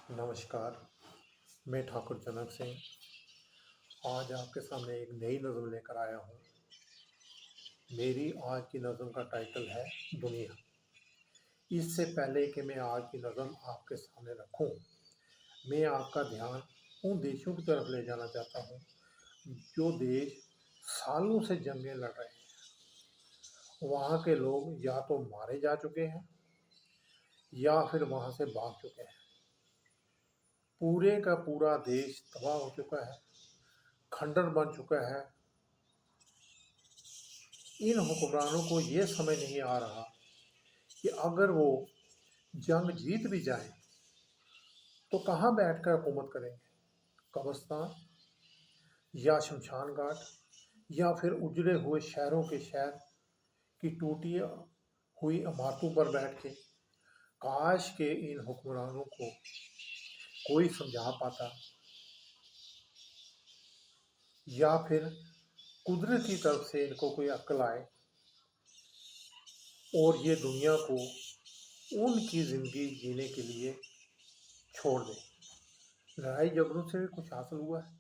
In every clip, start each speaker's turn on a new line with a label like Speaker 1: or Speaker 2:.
Speaker 1: नमस्कार, मैं ठाकुर जनक सिंह आज आपके सामने एक नई नज़म लेकर आया हूँ। मेरी आज की नज़म का टाइटल है दुनिया। इससे पहले कि मैं आज की नज़म आपके सामने रखूँ, मैं आपका ध्यान उन देशों की तरफ ले जाना चाहता हूँ जो देश सालों से जंगें लड़ रहे हैं। वहाँ के लोग या तो मारे जा चुके हैं या फिर वहाँ से भाग चुके हैं। पूरे का पूरा देश तबाह हो चुका है, खंडर बन चुका है। इन हुक्मरानों को ये समझ नहीं आ रहा कि अगर वो जंग जीत भी जाएं तो कहाँ बैठकर हुकूमत करेंगे, कब्रिस्तान या शमशान घाट या फिर उजड़े हुए शहरों के शहर की टूटी हुई इमारतों पर बैठ के। काश के इन हुक्मरानों को कोई समझा पाता या फिर कुदरत की तरफ से इनको कोई अक्ल आए और ये दुनिया को उनकी ज़िंदगी जीने के लिए छोड़ दें। लड़ाई झगड़ों से भी कुछ हासिल हुआ है?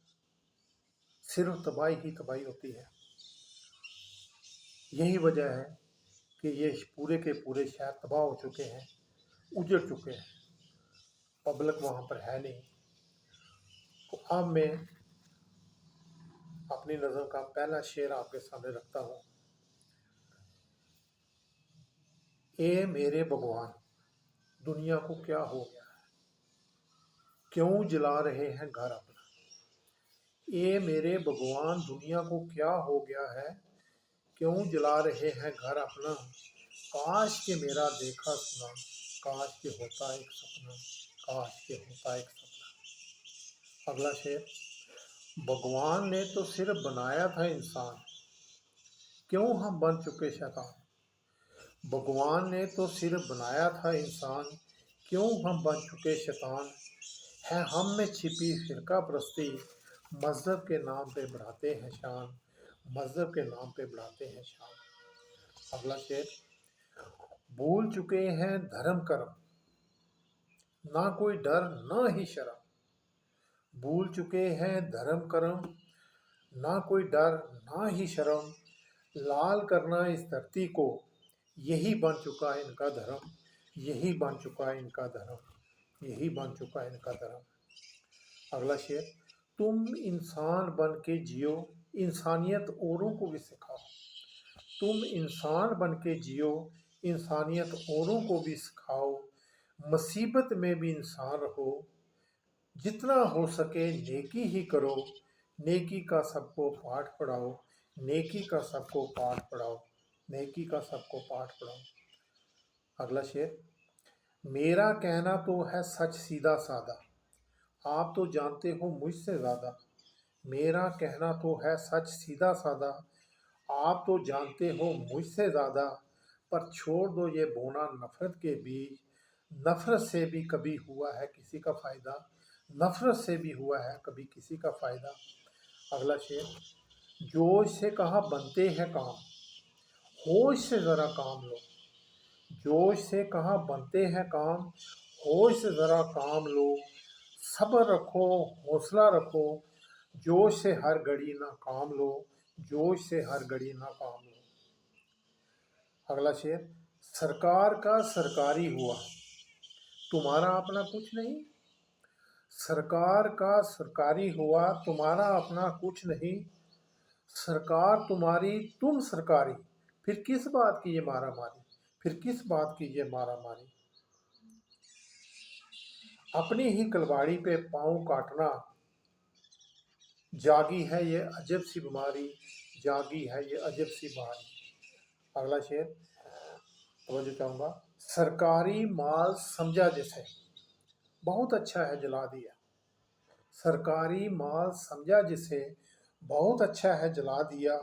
Speaker 1: सिर्फ तबाही ही तबाही होती है। यही वजह है कि ये पूरे के पूरे शहर तबाह हो चुके हैं, उजड़ चुके हैं, पब्लिक वहाँ पर है नहीं। तो अब मैं अपनी नज़म का पहला शेर आपके सामने रखता हूँ। ए मेरे भगवान, दुनिया को क्या हो गया है, क्यों जला रहे हैं घर अपना। ए मेरे भगवान, दुनिया को क्या हो गया है, क्यों जला रहे हैं घर अपना। काश के मेरा देखा सुना, काश के होता एक सपना, काश के होता एक सपना। अगला शेर। भगवान ने तो सिर्फ बनाया था इंसान, क्यों हम बन चुके शैतान। भगवान ने तो सिर्फ बनाया था इंसान, क्यों हम बन चुके शैतान। है हम में छिपी फिरका परस्ती, मज़हब के नाम पे बढ़ाते हैं शान, मज़हब के नाम पे बढ़ाते हैं शान। अगला शेर। भूल चुके हैं धर्म कर्म, ना कोई डर ना ही शर्म। भूल चुके हैं धर्म कर्म, ना कोई डर ना ही शर्म। लाल करना इस धरती को, यही बन चुका है इनका धर्म, यही बन चुका है इनका धर्म, यही बन चुका है इनका धर्म। अगला शेर। तुम इंसान बन के जियो, इंसानियत औरों को भी सिखाओ। तुम इंसान बन के जियो, इंसानियत औरों को भी सिखाओ। मुसीबत में भी इंसान रहो, जितना हो सके नेकी ही करो। नेकी का सबको पाठ पढ़ाओ, नेकी का सबको पाठ पढ़ाओ, नेकी का सबको पाठ पढ़ाओ। अगला शेर। मेरा कहना तो है सच सीधा सादा, आप तो जानते हो मुझसे ज़्यादा। मेरा कहना तो है सच सीधा सादा, आप तो जानते हो मुझसे ज़्यादा। पर छोड़ दो ये बोना नफ़रत के बीज, नफ़रत से भी कभी हुआ है किसी का फ़ायदा, नफ़रत से भी हुआ है कभी किसी का फ़ायदा। अगला शेर। जोश से कहा बनते हैं काम, होश से ज़रा काम लो। जोश से कहा बनते हैं काम, होश से ज़रा काम लो। सब्र रखो, हौसला रखो, जोश से हर घड़ी ना काम लो, जोश से हर घड़ी ना काम लो। अगला शेर। सरकार का सरकारी हुआ, तुम्हारा अपना कुछ नहीं। सरकार का सरकारी हुआ, तुम्हारा अपना कुछ नहीं। सरकार तुम्हारी तुम सरकारी, फिर किस बात की ये मारा मारी, फिर किस बात की ये मारा मारी। अपनी ही कलवाड़ी पे पाँव काटना, जागी है ये अजब सी बीमारी, जागी है ये अजब सी बीमारी। अगला शेर तवज्जो चाहूँगा। सरकारी माल समझा जिसे, बहुत अच्छा है जला दिया। सरकारी माल समझा जिसे, बहुत अच्छा है जला दिया।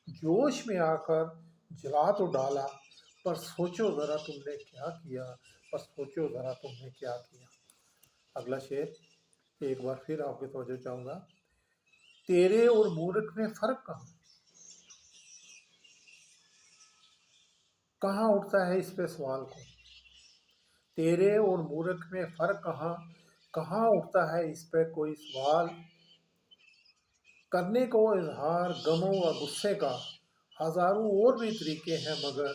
Speaker 1: जोश में आकर जला तो डाला, पर सोचो ज़रा तुमने क्या किया, पर सोचो ज़रा तुमने क्या किया। अगला शेर एक बार फिर आपकी तवज्जो चाहूँगा। तेरे और मूर्ख में फ़र्क कहाँ, कहाँ उठता है इस पे सवाल को। तेरे और मूर्ख में फ़र्क कहाँ, कहाँ उठता है इस पे कोई सवाल, करने को इजहार गमों व गुस्से का हजारों और भी तरीके हैं, मगर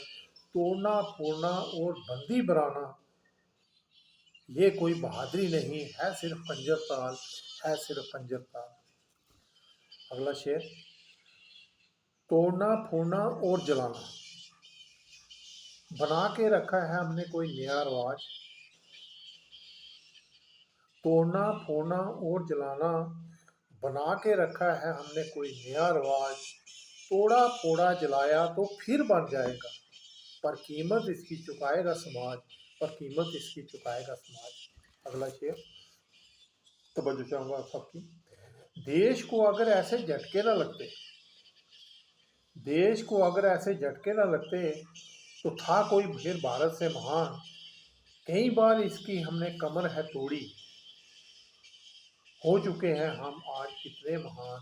Speaker 1: तोड़ना फोड़ना और बंदी बनाना ये कोई बहादुरी नहीं है, सिर्फ पंजर ताल है, सिर्फ पंजर ताल। अगला शेर, तोड़ना फोड़ना और जलाना, बना के रखा है हमने कोई नया रवाज। तोड़ना फोड़ना और जलाना, बना के रखा है हमने कोई नया रवाज। तोड़ा फोड़ा जलाया तो फिर बन जाएगा, पर कीमत इसकी चुकाएगा समाज, पर कीमत इसकी चुकाएगा समाज। अगला शेर, तवज्जो चाहूंगा आप सबकी। देश को अगर ऐसे झटके ना लगते, देश को अगर ऐसे झटके ना लगते, तो था कोई फिर भारत से महान। कई बार इसकी हमने कमर है तोड़ी, हो चुके हैं हम आज कितने महान,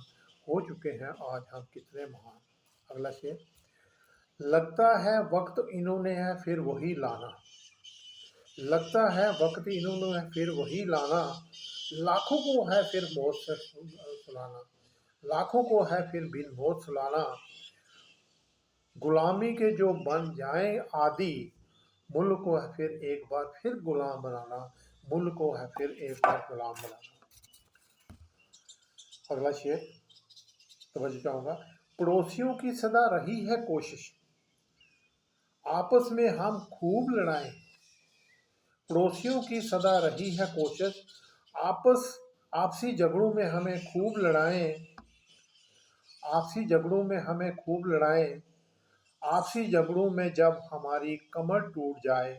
Speaker 1: हो चुके हैं आज हम कितने महान। अगला शेर, लगता है वक्त इन्होंने है फिर वही लाना, लगता है वक्त इन्होंने है फिर वही लाना। लाखों को है फिर मौत से सुलाना, लाखों को है फिर बिन मौत सुलाना। गुलामी के जो बन जाएं आदि, मुल्क को है फिर एक बार फिर गुलाम बनाना, मुल्क को है फिर एक बार गुलाम बनाना। अगला शेर, समझ चाहूंगा। पड़ोसियों की सदा रही है कोशिश, आपस में हम खूब लड़ाएं। पड़ोसियों की सदा रही है कोशिश, आपसी झगड़ों में हमें खूब लड़ाएं। आपसी झगड़ों में हमें खूब लड़ाएं। आपसी झगड़ों में जब हमारी कमर टूट जाए,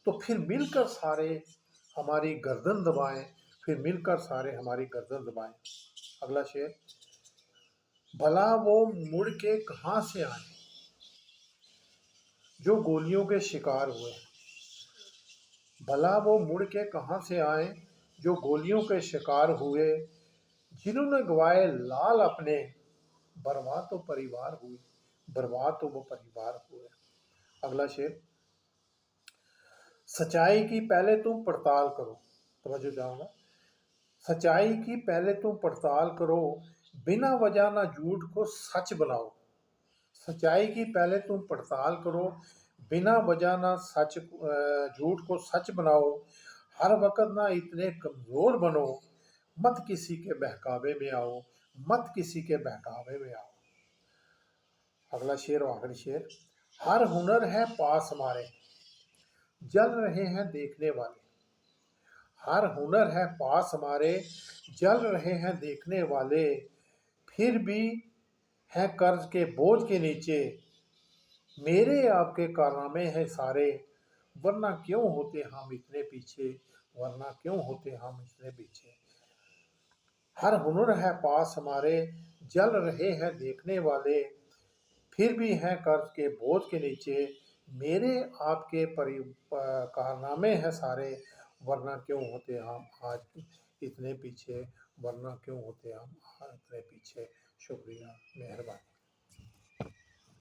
Speaker 1: तो फिर मिलकर सारे हमारी गर्दन दबाएं, फिर मिलकर सारे हमारी गर्दन दबाएं। अगला शेर, भला वो मुड़ के कहाँ से आए जो गोलियों के शिकार हुए, भला वो मुड़ के कहाँ से आए जो गोलियों के शिकार हुए। जिन्होंने गवाए लाल अपने, बर्बाद तो परिवार हुए, बर्बाद तो वो परिवार हुए। अगला शेर, सच्चाई की पहले तुम पड़ताल करो, समझो जाऊंगा। सच्चाई की पहले तुम पड़ताल करो, बिना वजह ना झूठ को सच बनाओ। सच्चाई की पहले तुम पड़ताल करो, बिना वजह ना झूठ को सच बनाओ। हर वक्त ना इतने कमजोर बनो, मत किसी के बहकावे में आओ, मत किसी के बहकावे में आओ। अगला शेर और आखिरी शेर, हर हुनर है पास हमारे, जल रहे हैं देखने वाले। हर हुनर है पास हमारे, जल रहे हैं देखने वाले। फिर भी हैं कर्ज के बोझ के नीचे, मेरे आपके कारनामे हैं सारे, वरना क्यों होते हम इतने पीछे, वरना क्यों होते हम इतने पीछे। हर हुनर है पास हमारे, जल रहे हैं देखने वाले। फिर भी हैं कर्ज के बोझ के नीचे, मेरे आपके कारनामे हैं सारे, वरना क्यों होते हम आज इतने पीछे, वरना क्यों होते हम इतने पीछे। शुक्रिया, मेहरबानी।